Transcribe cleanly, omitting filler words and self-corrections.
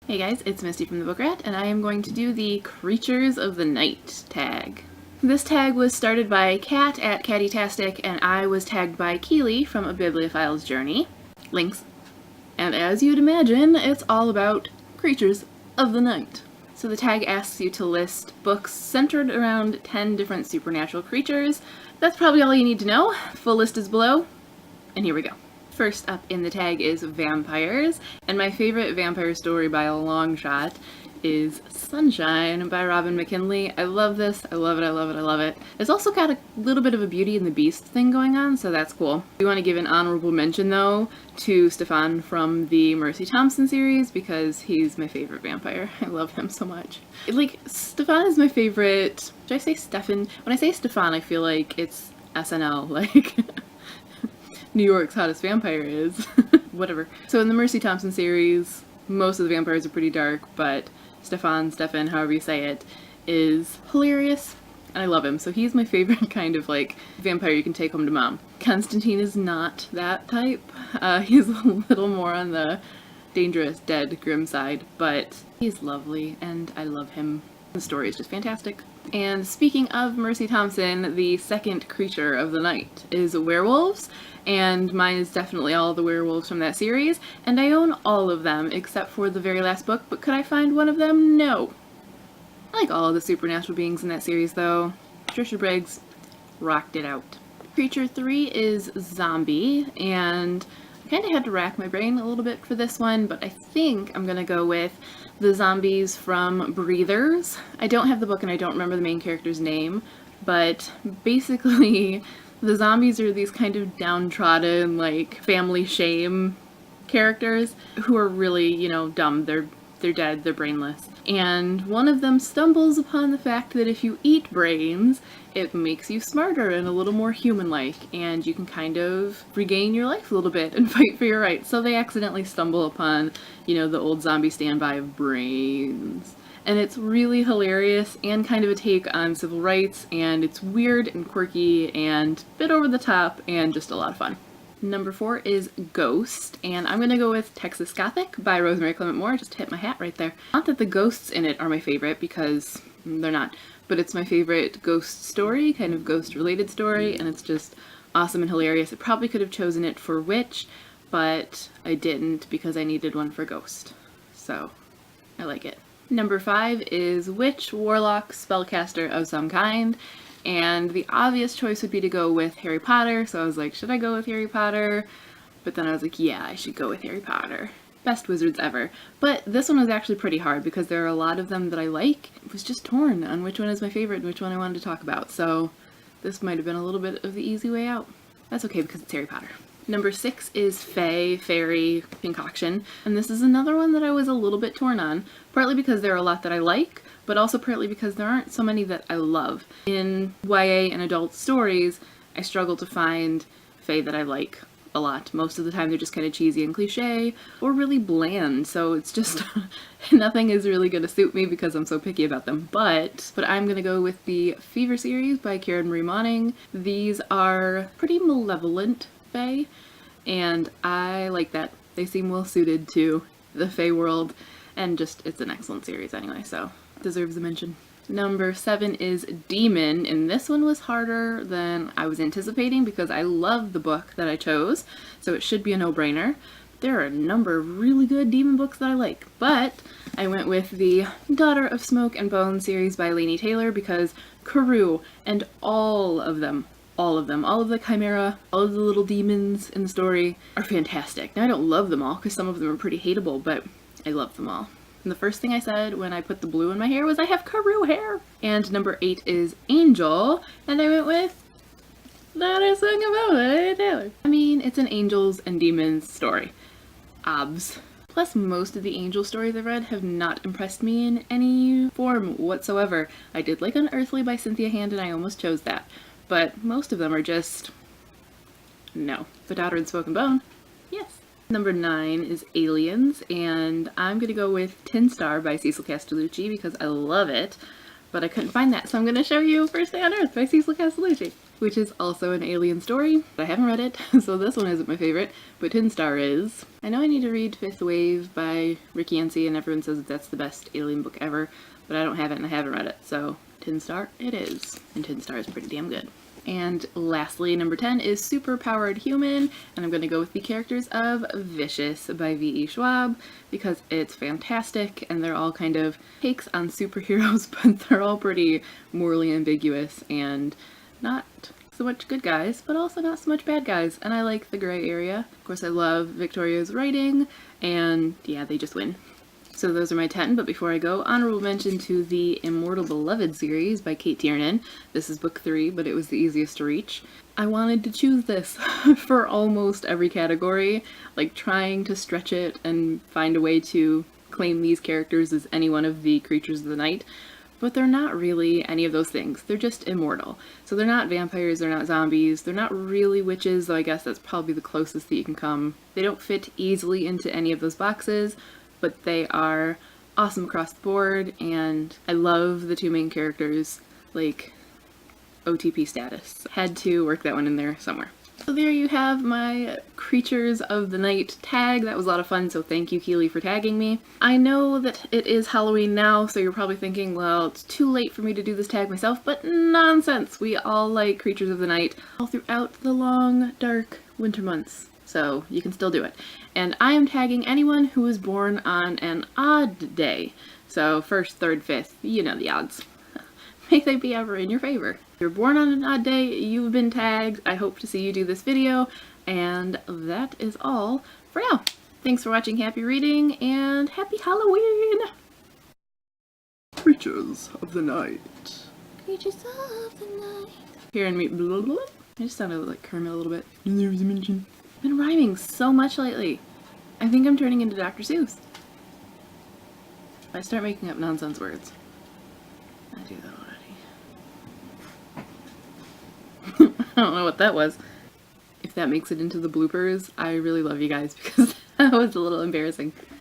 Hey guys, it's Misty from the Book Rat, and I am going to do the Creatures of the Night tag. This tag was started by Kat at Cattytastic, and I was tagged by Keely from A Bibliophile's Journey. Links. And as you'd imagine, it's all about Creatures of the Night. So the tag asks you to list books centered around 10 different supernatural creatures. That's probably all you need to know. Full list is below, and here we go. First up in the tag is vampires, and my favorite vampire story by a long shot is Sunshine by Robin McKinley. I love this. I love it, I love it, I love it. It's also got a little bit of a Beauty and the Beast thing going on, so that's cool. We want to give an honorable mention, though, to Stefan from the Mercy Thompson series, because he's my favorite vampire. I love him so much. Like, Stefan is my favorite... Should I say Stefan? When I say Stefan, I feel like it's SNL, like... New York's hottest vampire is. Whatever. So in the Mercy Thompson series, most of the vampires are pretty dark, but Stefan, however you say it, is hilarious, and I love him. So he's my favorite kind of like vampire you can take home to mom. Constantine is not that type. He's a little more on the dangerous, dead, grim side, but he's lovely, and I love him. The story is just fantastic. And speaking of Mercy Thompson, the second creature of the night is werewolves, and mine is definitely all the werewolves from that series, and I own all of them except for the very last book, but could I find one of them? No. I like all of the supernatural beings in that series though. Trisha Briggs rocked it out. Creature 3 is zombie, and I kind of had to rack my brain a little bit for this one, but I think I'm gonna go with the zombies from Breathers. I don't have the book and I don't remember the main character's name, but basically the zombies are these kind of downtrodden, like, family shame characters who are really, you know, dumb. They're dead, they're brainless. And one of them stumbles upon the fact that if you eat brains, it makes you smarter and a little more human-like, and you can kind of regain your life a little bit and fight for your rights. So they accidentally stumble upon, you know, the old zombie standby of brains. And it's really hilarious and kind of a take on civil rights, and it's weird and quirky and a bit over the top and just a lot of fun. Number 4 is Ghost, and I'm gonna go with Texas Gothic by Rosemary Clement Moore. Just hit my hat right there. Not that the ghosts in it are my favorite, because they're not, but it's my favorite ghost story, kind of ghost-related story, and it's just awesome and hilarious. I probably could have chosen it for Witch, but I didn't because I needed one for Ghost. So, I like it. Number 5 is Witch, Warlock, Spellcaster of some kind. And the obvious choice would be to go with Harry Potter, so I was like, should I go with Harry Potter? But then I was like, yeah, I should go with Harry Potter. Best wizards ever. But this one was actually pretty hard because there are a lot of them that I like. It was just torn on which one is my favorite and which one I wanted to talk about, so this might have been a little bit of the easy way out. That's okay because it's Harry Potter. Number 6 is Fae, Fairy Concoction, and this is another one that I was a little bit torn on, partly because there are a lot that I like, but also partly because there aren't so many that I love. In YA and adult stories, I struggle to find fae that I like a lot. Most of the time they're just kind of cheesy and cliche, or really bland, so it's just nothing is really going to suit me because I'm so picky about them. But I'm going to go with the Fever series by Karen Marie Moning. These are pretty malevolent fae, and I like that. They seem well suited to the fae world, and just it's an excellent series anyway, so deserves a mention. Number 7 is Demon, and this one was harder than I was anticipating because I love the book that I chose, so it should be a no-brainer. There are a number of really good demon books that I like, but I went with the Daughter of Smoke and Bone series by Laini Taylor because Karoo and all of the Chimera, all of the little demons in the story are fantastic. Now I don't love them all because some of them are pretty hateable, but I love them all. And the first thing I said when I put the blue in my hair was I have Karoo hair! And number 8 is Angel, and I went with That I Sung About It, Taylor. I mean, it's an angels and demons story. Obs. Plus, most of the angel stories I've read have not impressed me in any form whatsoever. I did like Unearthly by Cynthia Hand, and I almost chose that. But most of them are just... no. The Daughter of Smoke and Bone? Yes. Number 9 is Aliens, and I'm gonna go with Tin Star by Cecil Castellucci because I love it, but I couldn't find that, so I'm gonna show you First Day on Earth by Cecil Castellucci. which is also an alien story. I haven't read it, so this one isn't my favorite, but Tin Star is. I know I need to read Fifth Wave by Rick Yancey, and everyone says that that's the best alien book ever, but I don't have it and I haven't read it, so Tin Star it is. And Tin Star is pretty damn good. And lastly, number 10 is Superpowered Human, and I'm going to go with the characters of Vicious by V.E. Schwab, because it's fantastic, and they're all kind of takes on superheroes, but they're all pretty morally ambiguous, and not so much good guys, but also not so much bad guys, and I like the gray area. Of course, I love Victoria's writing, and yeah, they just win. So those are my 10, but before I go, honorable mention to the Immortal Beloved series by Kate Tiernan. This is book 3, but it was the easiest to reach. I wanted to choose this for almost every category, like trying to stretch it and find a way to claim these characters as any one of the creatures of the night, but they're not really any of those things. They're just immortal. So they're not vampires, they're not zombies, they're not really witches, though I guess that's probably the closest that you can come. They don't fit easily into any of those boxes, but they are awesome across the board, and I love the two main characters, like OTP status. Had to work that one in there somewhere. So there you have my Creatures of the Night tag. That was a lot of fun, so thank you, Keely, for tagging me. I know that it is Halloween now, so you're probably thinking, well, it's too late for me to do this tag myself, but nonsense! We all like Creatures of the Night all throughout the long, dark winter months, so you can still do it. And I am tagging anyone who was born on an odd day. So 1st, 3rd, 5th, you know the odds. May they be ever in your favor. If you're born on an odd day, you've been tagged. I hope to see you do this video. And that is all for now. Thanks for watching, happy reading, and happy Halloween! Creatures of the Night. Creatures of the Night. Hearing me blah, blah, blah. I just sounded like Kermit a little bit. There was a mention. I've been rhyming so much lately. I think I'm turning into Dr. Seuss. I start making up nonsense words. I do that already. I don't know what that was. If that makes it into the bloopers, I really love you guys because that was a little embarrassing.